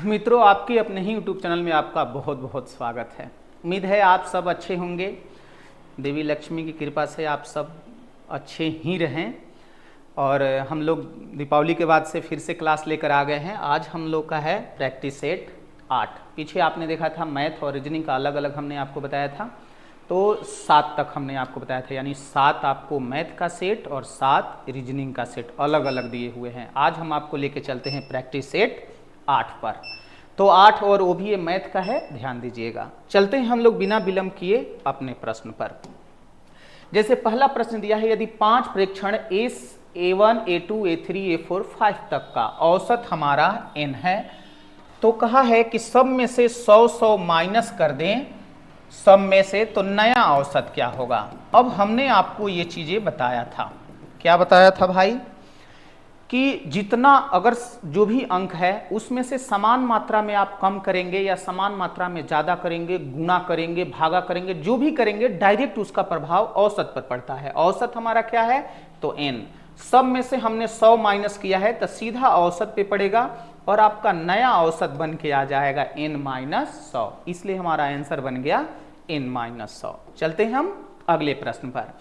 मित्रों, आपके अपने ही यूट्यूब चैनल में आपका बहुत बहुत स्वागत है। उम्मीद है आप सब अच्छे होंगे। देवी लक्ष्मी की कृपा से आप सब अच्छे ही रहें। और हम लोग दीपावली के बाद से फिर से क्लास लेकर आ गए हैं। आज हम लोग का है प्रैक्टिस सेट 8। पीछे आपने देखा था मैथ और रीजनिंग का अलग अलग हमने आपको बताया था, तो 7 तक हमने आपको बताया था, यानी 7 आपको मैथ का सेट और 7 रीजनिंग का सेट अलग अलग दिए हुए हैं। आज हम आपको लेके चलते हैं प्रैक्टिस सेट 8 पर। तो 8 और वो भी ये मैथ का है, ध्यान दीजिएगा। चलते हैं हम लोग बिना विलंब किए अपने प्रश्न पर। जैसे पहला प्रश्न दिया है, यदि 5 प्रेक्षण A1, A2, A3, A4, 5 तक का औसत हमारा n है, तो कहा है कि सब में से 100 माइनस कर दें सब में से, तो नया औसत क्या होगा। अब हमने आपको ये चीजें बताया था। क्या बताया था भाई? कि जितना अगर जो भी अंक है उसमें से समान मात्रा में आप कम करेंगे या समान मात्रा में ज्यादा करेंगे, गुणा करेंगे, भागा करेंगे, जो भी करेंगे डायरेक्ट उसका प्रभाव औसत पर पड़ता है। औसत हमारा क्या है? तो n। सब में से हमने 100 माइनस किया है तो सीधा औसत पे पड़ेगा और आपका नया औसत बन के आ जाएगा n-100। इसलिए हमारा आंसर बन गया n-100। चलते हैं हम अगले प्रश्न पर।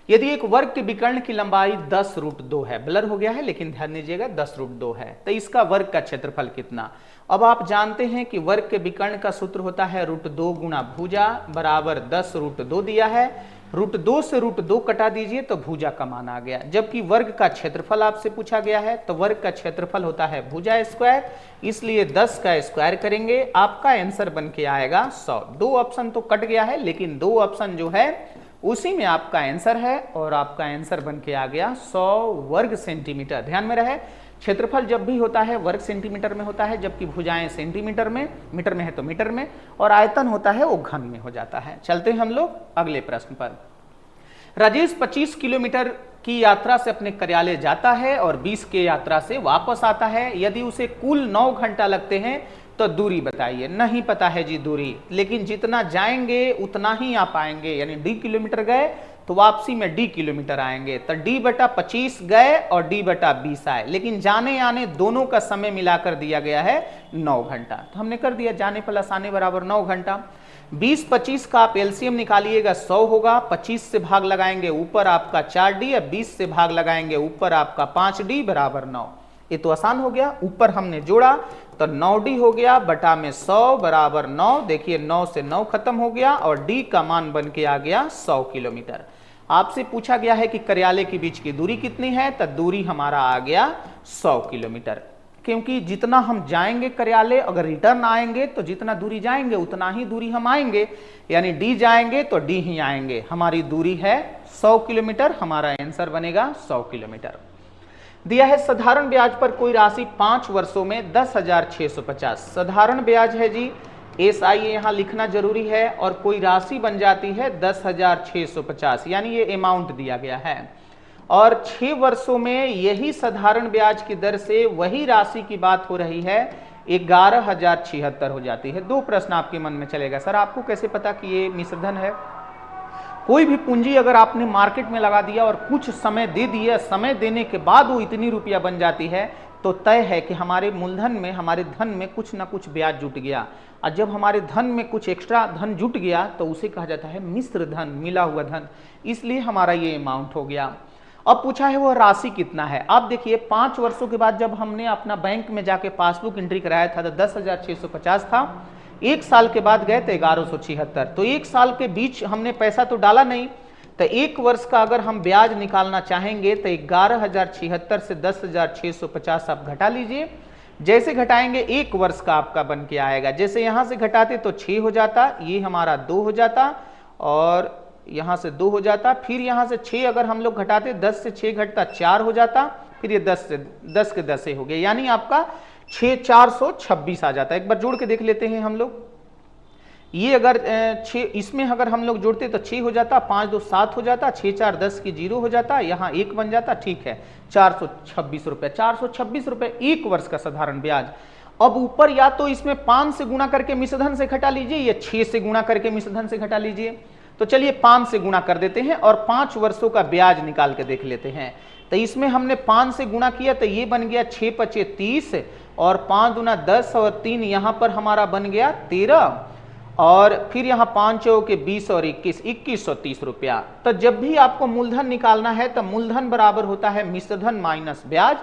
यदि एक वर्ग के विकर्ण की लंबाई 10√2 है, ब्लर हो गया है लेकिन ध्यान दीजिएगा 10√2 है, तो इसका वर्ग का क्षेत्रफल कितना। अब आप जानते हैं कि वर्ग के विकर्ण का सूत्र होता है √2 गुणा भुजा बराबर 10√2 दिया है। √2 से √2 कटा दीजिए तो भुजा का मान आ गया। जबकि वर्ग का क्षेत्रफल आपसे पूछा गया है, तो वर्ग का क्षेत्रफल होता है भुजा स्क्वायर, इसलिए 10 का स्क्वायर करेंगे, आपका आंसर बन के आएगा 100। 2 ऑप्शन तो कट गया है लेकिन 2 ऑप्शन जो है उसी में आपका आंसर है और आपका आंसर बन के आ गया 100 वर्ग सेंटीमीटर। ध्यान में रहे, क्षेत्रफल जब भी होता है वर्ग सेंटीमीटर में होता है, जबकि भुजाएं सेंटीमीटर में, मीटर में है तो मीटर में, और आयतन होता है वो घन में हो जाता है। चलते हैं हम लोग अगले प्रश्न पर। राजेश 25 किलोमीटर की यात्रा से अपने कार्यालय जाता है और 20 के यात्रा से वापस आता है। यदि उसे कुल 9 घंटा लगते हैं तो दूरी बताइए। नहीं पता है जी दूरी, लेकिन जितना जाएंगे उतना ही आप आएंगे, यानी d किलोमीटर गए तो वापसी में d किलोमीटर आएंगे, तो d/25 गए और d/20 आए, लेकिन जाने आने दोनों का समय मिलाकर दिया गया है 9 घंटा। तो हमने कर दिया जाने प्लस आने बराबर 9 घंटा। 20-25 का आप एलसीएम निकालिएगा 100 होगा, 25 से भाग लगाएंगे ऊपर आपका 4d या 20 से भाग लगाएंगे ऊपर आपका 5d बराबर 9। ये तो आसान हो गया। ऊपर हमने जोड़ा तो 9d हो गया बटा में 100 बराबर 9। देखिए 9 से 9 खत्म हो गया और d का मान बन के आ गया 100 किलोमीटर। आपसे पूछा गया है कि कार्यालय के बीच की दूरी कितनी है, तो दूरी हमारा आ गया 100 किलोमीटर। क्योंकि जितना हम जाएंगे कार्यालय, अगर रिटर्न आएंगे तो जितना दूरी जाएंगे उतना ही दूरी हम आएंगे, यानी d जाएंगे तो d ही आएंगे। हमारी दूरी है 100 किलोमीटर, हमारा आंसर बनेगा 100 किलोमीटर। दिया है साधारण ब्याज पर कोई राशि 5 वर्षों में 10,650। साधारण ब्याज है जी, SI यहाँ लिखना जरूरी है, और कोई राशि बन जाती है 10,650, यानी ये अमाउंट दिया गया है। और 6 वर्षों में यही साधारण ब्याज की दर से वही राशि की बात हो रही है 11,076 हो जाती है। 2 प्रश्न आपके मन में चलेगा, सर आपको कैसे पता कि ये मिश्रधन है। कोई भी पूंजी अगर आपने मार्केट में लगा दिया और कुछ समय दे दिया, समय देने के बाद वो इतनी रुपया बन जाती है, तो तय है कि हमारे मूलधन में, हमारे धन में कुछ ना कुछ ब्याज जुट गया। और जब हमारे धन में कुछ एक्स्ट्रा धन जुट गया तो उसे कहा जाता है मिश्र धन, मिला हुआ धन, इसलिए हमारा ये अमाउंट हो गया। अब पूछा है वो राशि कितना है। आप देखिए 5 वर्षों के बाद जब हमने अपना बैंक में जाके पासबुक एंट्री कराया था तो 10,650 था। 1 साल के बाद गए तो 1176। तो 1 साल के बीच हमने पैसा तो डाला नहीं, तो 1 वर्ष का अगर हम ब्याज निकालना चाहेंगे तो 11,076 से 10,650 आप घटा लीजिए। जैसे घटाएंगे 1 वर्ष का आपका बन के आएगा। जैसे यहां से घटाते तो 6 हो जाता, ये हमारा 2 हो जाता, और यहां से 2 हो जाता, फिर यहां से 6 अगर हम लोग घटाते, 10 से 6 घटता 4 हो जाता, फिर ये 10 के 10 हो गए, यानी आपका 426 आ जाता है। एक बार जोड़ के देख लेते हैं हम लोग। ये अगर 6 इसमें अगर हम लोग जोड़ते तो 6 हो जाता, 5 2 7 हो जाता, 6 4 10 की 0 हो जाता, यहाँ 1 बन जाता, ठीक है 426 रुपए। 426 रुपए 1 वर्ष का साधारण ब्याज। अब ऊपर या तो इसमें 5 से गुणा करके मिश्रधन से घटा लीजिए या 6 से गुणा करके मिश्रधन से घटा लीजिए। तो चलिए 5 से गुणा कर देते हैं और 5 वर्षों का ब्याज निकाल के देख लेते हैं। तो इसमें हमने 5 से गुणा किया तो ये बन गया 6 × 5 = 30, और 5 दूना 10 और 3 यहाँ पर हमारा बन गया 13, और फिर यहाँ 5 चौके 20 और 21, 2130 रुपया। तो जब भी आपको मूलधन निकालना है तो मूलधन बराबर होता है मिश्रधन माइनस ब्याज।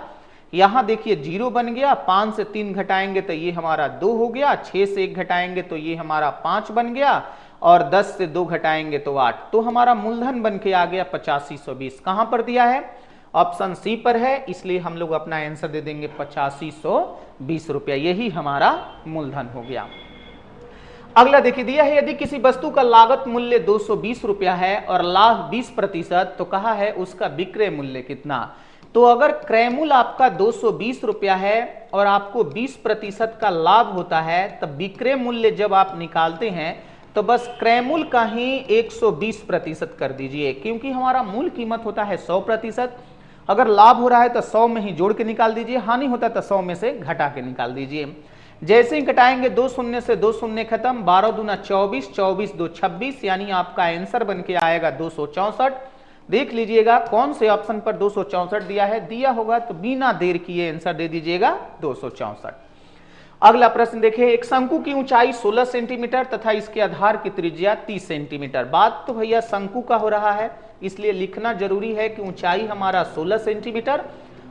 यहाँ देखिए 0 बन गया, 5 से 3 घटाएंगे तो ये हमारा 2 हो गया, 6 से 1 घटाएंगे तो ये हमारा 5 बन गया, और 10 से 2 घटाएंगे तो 8। तो हमारा मूलधन बन के आ गया 8520। कहां पर दिया है? ऑप्शन सी पर है, इसलिए हम लोग अपना आंसर दे देंगे 8520 रुपया। यही हमारा मूलधन हो गया। अगला देखिए दिया है, यदि किसी वस्तु का लागत मूल्य 220 रुपया है और लाभ 20%, तो कहा है उसका विक्रय मूल्य कितना। तो अगर क्रय मूल्य आपका 220 रुपया है और आपको 20% का लाभ होता है, तब विक्रय मूल्य जब आप निकालते हैं तो बस क्रय मूल्य का ही 120% कर दीजिए, क्योंकि हमारा मूल कीमत होता है 100%। अगर लाभ हो रहा है तो 100 में ही जोड़ के निकाल दीजिए, हानि होता है तो 100 में से घटा के निकाल दीजिए। जैसे ही घटाएंगे 2 शून्य से 2 शून्य खत्म, 12 दूना 24, 24 2 26, यानी आपका आंसर बन के आएगा 264। देख लीजिएगा कौन से ऑप्शन पर 264 दिया है, दिया होगा तो बिना देर किए आंसर दे दीजिएगा 264। अगला प्रश्न देखिए, एक शंकु की ऊंचाई 16 सेंटीमीटर तथा इसके आधार की त्रिज्या 30 सेंटीमीटर। बात तो भैया शंकु का हो रहा है, इसलिए लिखना जरूरी है कि ऊंचाई हमारा 16 सेंटीमीटर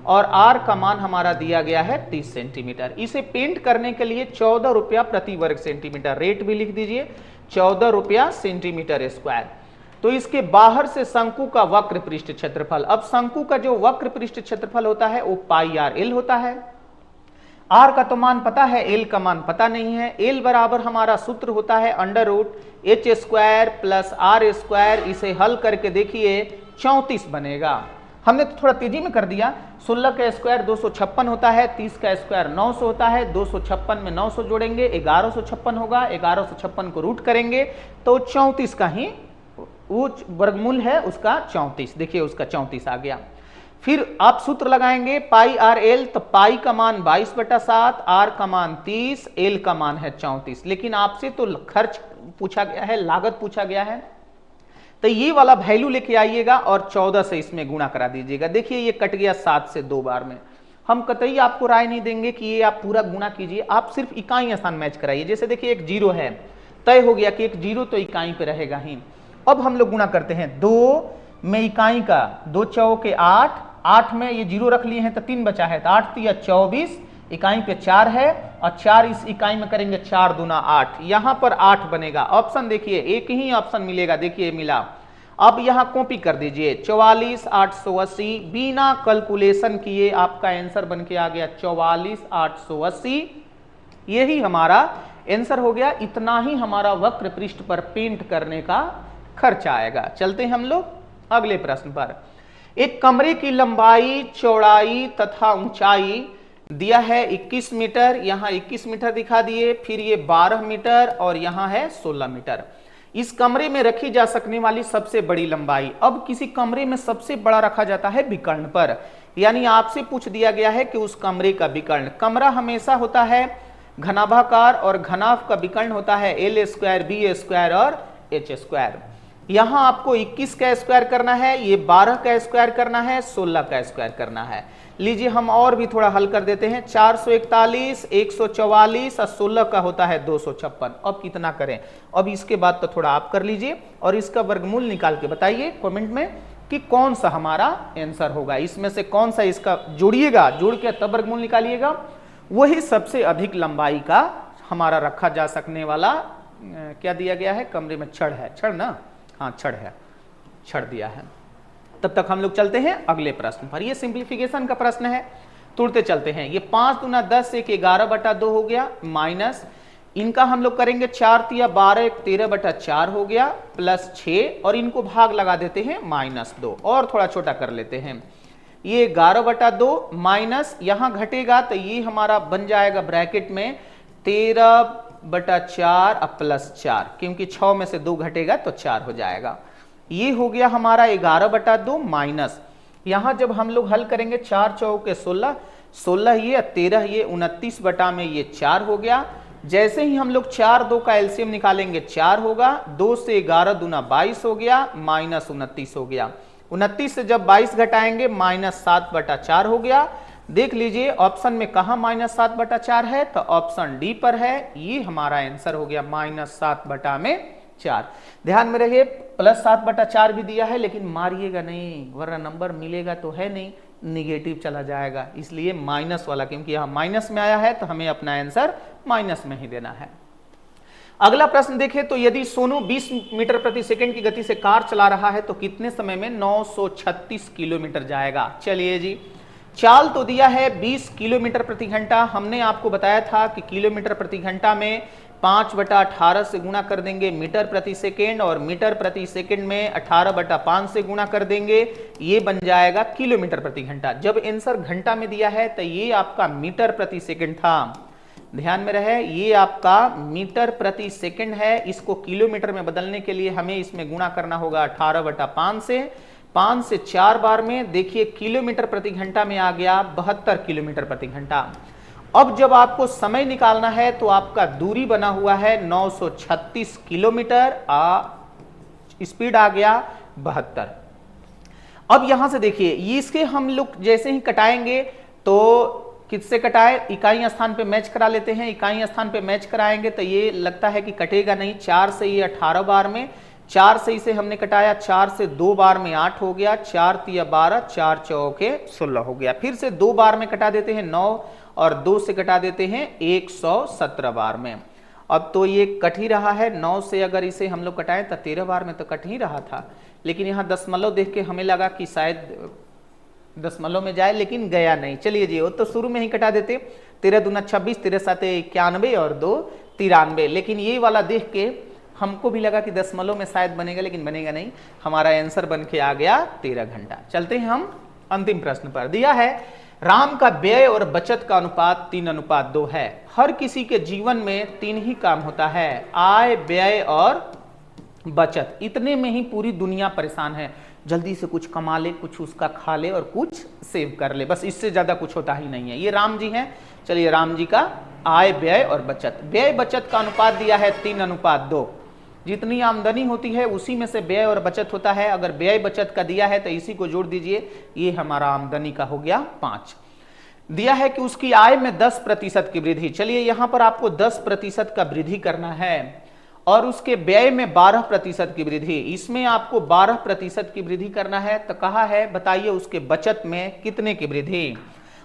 और आर का मान हमारा दिया गया है 30 सेंटीमीटर। इसे पेंट करने के लिए 14 रुपया प्रति वर्ग सेंटीमीटर, रेट भी लिख दीजिए 14 रुपया सेंटीमीटर स्क्वायर। तो इसके बाहर से शंकु का वक्र पृष्ठ क्षेत्रफल, अब शंकु का जो वक्र पृष्ठ क्षेत्रफल होता है वो पाई आर एल होता है। आर का तो मान पता है, एल का मान पता नहीं है। एल बराबर हमारा सूत्र होता है √h² प्लस आर स्क्वायर। इसे हल करके देखिए 34 बनेगा। हमने तो थोड़ा तेजी में कर दिया। 16 का स्क्वायर 256 होता है, 30 का स्क्वायर 900 होता है, 256 में 900 जोड़ेंगे 1156 होगा, 1156 को रूट करेंगे तो 34 का ही वो वर्गमूल है उसका 34। देखिए उसका 34 आ गया। फिर आप सूत्र लगाएंगे पाई आर एल, तो पाई का मान 22/7, आर का मान 30, एल का मान है 34। लेकिन आपसे तो खर्च पूछा गया है, लागत पूछा गया है, तो ये वाला वैल्यू लेके आइएगा और 14 से इसमें गुणा करा दीजिएगा। देखिए ये कट गया 7 से 2 बार में। हम कतई आपको राय नहीं देंगे कि ये आप पूरा गुणा कीजिए, आप सिर्फ इकाई स्थान मैच कराइए। जैसे देखिए एक 0 है, तय हो गया कि एक 0 तो इकाई पे रहेगा ही। अब हम लोग गुणा करते हैं 2 में इकाई का 2 चौके 8, 8 में ये 0 रख लिए हैं तो 3 बचा है, तो 8 3 24, इकाई पे 4 है और 4 इस इकाई में करेंगे 4 दूना 8, यहां पर 8 बनेगा। ऑप्शन देखिए एक ही ऑप्शन मिलेगा, देखिए मिला। अब यहां कॉपी कर दीजिए 44880, बिना कैलकुलेशन किए आपका आंसर बन के आ गया 44880। यही हमारा आंसर हो गया। इतना ही हमारा वक्र पृष्ठ पर पेंट करने का खर्चा आएगा। चलते हैं हम लोग अगले प्रश्न पर। एक कमरे की लंबाई, चौड़ाई तथा ऊंचाई दिया है 21 मीटर, यहां 21 मीटर दिखा दिए, फिर ये 12 मीटर और यहां है 16 मीटर। इस कमरे में रखी जा सकने वाली सबसे बड़ी लंबाई। अब किसी कमरे में सबसे बड़ा रखा जाता है विकर्ण पर, यानी आपसे पूछ दिया गया है कि उस कमरे का विकर्ण। कमरा हमेशा होता है घनाभाकार और घनाभ का विकर्ण होता है L² B² और H²। यहां आपको 21 का स्क्वायर करना है, ये 12 का स्क्वायर करना है, 16 का स्क्वायर करना है। लीजिए हम और भी थोड़ा हल कर देते हैं। 441, 144 और 16 का होता है 256। अब कितना करें? अब इसके बाद तो थोड़ा आप कर लीजिए और इसका वर्गमूल निकाल के बताइए कमेंट में कि कौन सा हमारा आंसर होगा। इसमें से कौन सा इसका जोड़िएगा, जोड़ के तब वर्गमूल निकालिएगा। वही सबसे अधिक लंबाई का हमारा रखा जा सकने वाला क्या दिया गया है, कमरे में छड़ है, छड़ ना, हाँ छड़ है, छड़ दिया है। तब तक हम लोग चलते हैं अगले प्रश्न पर। ये सिंप्लीफिकेशन का प्रश्न है, तुड़ते चलते हैं। ये 5 दूना 10 एक 11/2 हो गया, माइनस इनका हम लोग करेंगे 4 तिया 12 एक 13/4 हो गया, प्लस 6 और इनको भाग लगा देते हैं -2 और थोड़ा छोटा कर लेते हैं। ये 11/2 माइनस यहां घटेगा तो ये हमारा बन जाएगा ब्रैकेट में 13/4 और प्लस 4, क्योंकि 6 में से 2 घटेगा तो 4 हो जाएगा। ये हो गया हमारा 11/2 माइनस यहां जब हम लोग हल करेंगे 4 चौके 16, 16 ये 13 ये 29 बटा में ये 4 हो गया। जैसे ही हम लोग 4 2 का एलसीएम निकालेंगे 4 होगा, 2 से 11 दूना 22 हो गया, -29 हो गया। 29 से जब 22 घटाएंगे -7/4 हो गया, देख लीजिए ऑप्शन में कहा -7/4 है, तो ऑप्शन डी पर है। ये हमारा आंसर हो गया -7/4। ध्यान में रहिए +7/4 भी दिया है, लेकिन मारिएगा नहीं, वरना नंबर मिलेगा तो है नहीं, निगेटिव चला जाएगा, इसलिए माइनस वाला, क्योंकि यहां माइनस में आया है तो हमें अपना आंसर माइनस में ही देना है। अगला प्रश्न देखें तो यदि सोनू 20 मीटर प्रति सेकंड की गति से कार चला रहा है तो कितने समय में 936 किलोमीटर जाएगा। चलिए जी, चाल तो दिया है 20 किलोमीटर प्रति घंटा। हमने आपको बताया था कि किलोमीटर प्रति घंटा में 5/18 से गुणा कर देंगे मीटर प्रति सेकेंड, और मीटर प्रति सेकेंड में 18/5 से गुणा कर देंगे, ये बन जाएगा किलोमीटर प्रति घंटा। जब आंसर घंटा में दिया है तो ये आपका मीटर प्रति सेकेंड था, ध्यान में रहे, ये आपका मीटर प्रति सेकंड है। इसको किलोमीटर में बदलने के लिए हमें इसमें गुणा करना होगा 18/5 से, 5 से 4 बार में। देखिए किलोमीटर प्रति घंटा में आ गया 72 किलोमीटर प्रति घंटा। अब जब आपको समय निकालना है तो आपका दूरी बना हुआ है 936 किलोमीटर, स्पीड आ गया 72। अब यहां से देखिए इसके हम लोग जैसे ही कटाएंगे तो किससे कटाए, इकाई स्थान पे मैच करा लेते हैं। इकाई स्थान पे मैच कराएंगे तो ये लगता है कि कटेगा नहीं, 4 से ये 18 बार में, 4 से इसे हमने कटाया, 4 से 2 बार में 8 हो गया, 4 तिया 12, 4 चौके 16 हो गया। फिर से 2 बार में कटा देते हैं 9, और 2 से कटा देते हैं 117 बार में। अब तो ये कट ही रहा है, 9 से अगर इसे हम लोग कटाएं तो 13 बार में तो कट ही रहा था, लेकिन यहाँ दशमलव देख के हमें लगा कि शायद दशमलव में जाए, लेकिन गया नहीं। चलिए जी, वो तो शुरू में ही कटा देते, 13 दूना 26, 13 साते 91 और 2 93, लेकिन ये वाला देख के हमको भी लगा कि दशमलव में शायद बनेगा, लेकिन बनेगा नहीं। हमारा आंसर बन के आ गया 13 घंटा। चलते हैं हम अंतिम प्रश्न पर। दिया है राम का व्यय और बचत का अनुपात 3:2 है। हर किसी के जीवन में 3 ही काम होता है, आय, व्यय और बचत। इतने में ही पूरी दुनिया परेशान है, जल्दी से कुछ कमा ले, कुछ उसका खा ले और कुछ सेव कर ले, बस इससे ज्यादा कुछ होता ही नहीं है। ये राम जी हैं। चलिए राम जी का आय, व्यय और बचत, व्यय बचत का अनुपात दिया है 3:2। जितनी आमदनी होती है उसी में से व्यय और बचत होता है। अगर व्यय बचत का दिया है तो इसी को जोड़ दीजिए, ये हमारा आमदनी का हो गया 5। दिया है कि उसकी आय में 10% की वृद्धि। चलिए यहां पर आपको 10% का वृद्धि करना है, और उसके व्यय में 12% की वृद्धि। इसमें आपको 12% की वृद्धि करना है, तो कहा है बताइए उसके बचत में कितने की वृद्धि।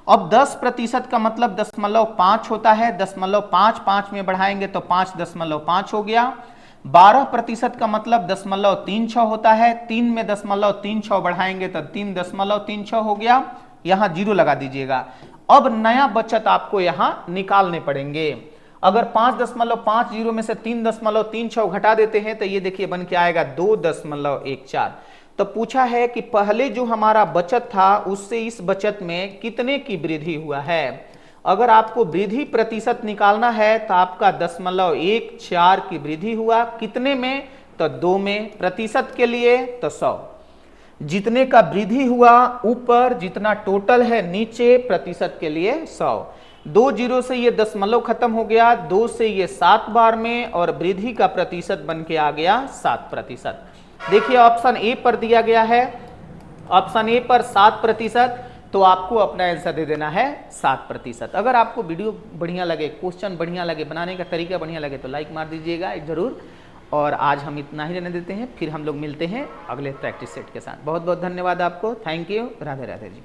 अब 10% का मतलब 0.5 होता है, 0.5 5 में बढ़ाएंगे तो 5.5 हो गया। 12% का मतलब 0.36 होता है, 3 में 0.36 बढ़ाएंगे तो 3.36 हो गया। यहां 0 लगा दीजिएगा। अब नया बचत आपको यहां निकालने पड़ेंगे। अगर 5.50 में से 3.36 घटा देते हैं तो ये देखिए बन के आएगा 2.14। तो पूछा है कि पहले जो हमारा बचत था उससे इस बचत में कितने की वृद्धि हुआ है। अगर आपको वृद्धि प्रतिशत निकालना है तो आपका 0.14 की वृद्धि हुआ, कितने में, तो 2 में। प्रतिशत के लिए तो 100, जितने का वृद्धि हुआ ऊपर, जितना टोटल है नीचे, प्रतिशत के लिए 100। 2 0 से ये दशमलव खत्म हो गया, 2 से ये 7 बार में, और वृद्धि का प्रतिशत बन के आ गया 7%। देखिए ऑप्शन ए पर दिया गया है, ऑप्शन ए पर 7%, तो आपको अपना आंसर दे देना है 7%। अगर आपको वीडियो बढ़िया लगे, क्वेश्चन बढ़िया लगे, बनाने का तरीका बढ़िया लगे तो लाइक मार दीजिएगा जरूर। और आज हम इतना ही रहने देते हैं, फिर हम लोग मिलते हैं अगले प्रैक्टिस सेट के साथ। बहुत बहुत धन्यवाद आपको, thank you, Radhe Radhe ji.